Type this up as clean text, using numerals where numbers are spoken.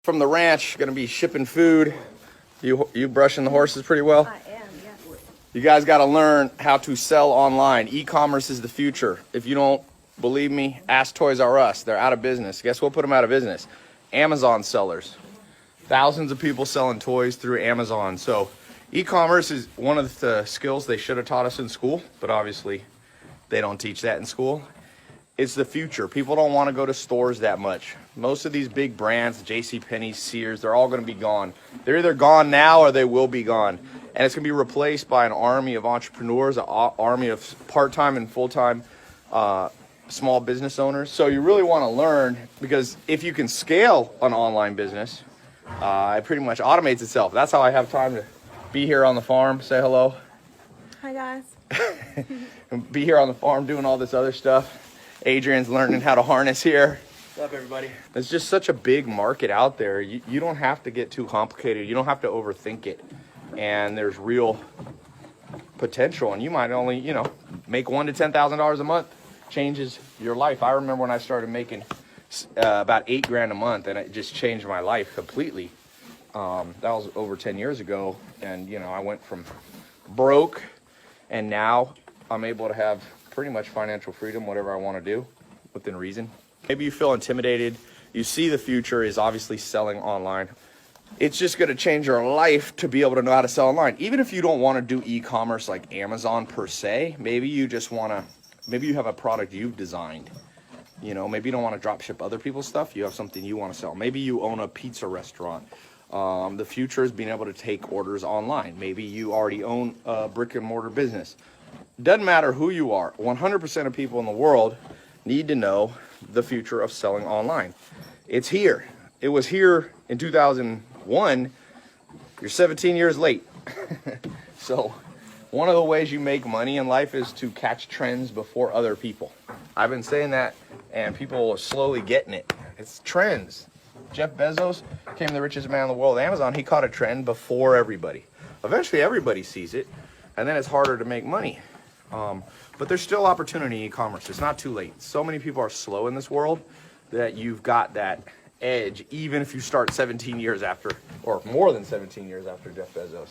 From the ranch, gonna be shipping food. You brushing the horses pretty well? I am, yes. You guys got to learn how to sell online. E-commerce is the future. If you don't believe me, ask Toys R Us. They're out of business. Guess what put them out of business? Amazon sellers. Thousands of people selling toys through Amazon. So e-commerce is one of the skills they should have taught us in school, but obviously they don't teach that in school. It's the future. People don't want to go to stores that much. Most of these big brands, JCPenney, Sears, they're all going to be gone. They're either gone now or they will be gone. And it's going to be replaced by an army of entrepreneurs, an army of part-time and full-time small business owners. So you really want to learn, because if you can scale an online business, it pretty much automates itself. That's how I have time to be here on the farm, say hello. Hi, guys. Be here on the farm doing all this other stuff. Adrian's learning how to harness here. What's up, everybody? There's just such a big market out there. You don't have to get too complicated. You don't have to overthink it. And there's real potential. And you might only, make $1,000 to $10,000 a month. Changes your life. I remember when I started making about $8,000 a month, and it just changed my life completely. That was over 10 years ago. And, I went from broke, and now I'm able to have pretty much financial freedom, whatever I want to do within reason. Maybe you feel intimidated. You see the future is obviously selling online. It's just going to change your life to be able to know how to sell online. Even if you don't want to do e-commerce like Amazon per se, maybe you just want to, maybe you have a product you've designed. Maybe you don't want to drop ship other people's stuff. You have something you want to sell. Maybe you own a pizza restaurant. The future is being able to take orders online. Maybe you already own a brick and mortar business. Doesn't matter who you are. 100% of people in the world need to know the future of selling online. It's here. It was here in 2001. You're 17 years late. So one of the ways you make money in life is to catch trends before other people. I've been saying that, and people are slowly getting it. It's trends. Jeff Bezos became the richest man in the world. Amazon, he caught a trend before everybody. Eventually everybody sees it, and then it's harder to make money. But there's still opportunity in e-commerce. It's not too late. So many people are slow in this world that you've got that edge, even if you start 17 years after, or more than 17 years after Jeff Bezos.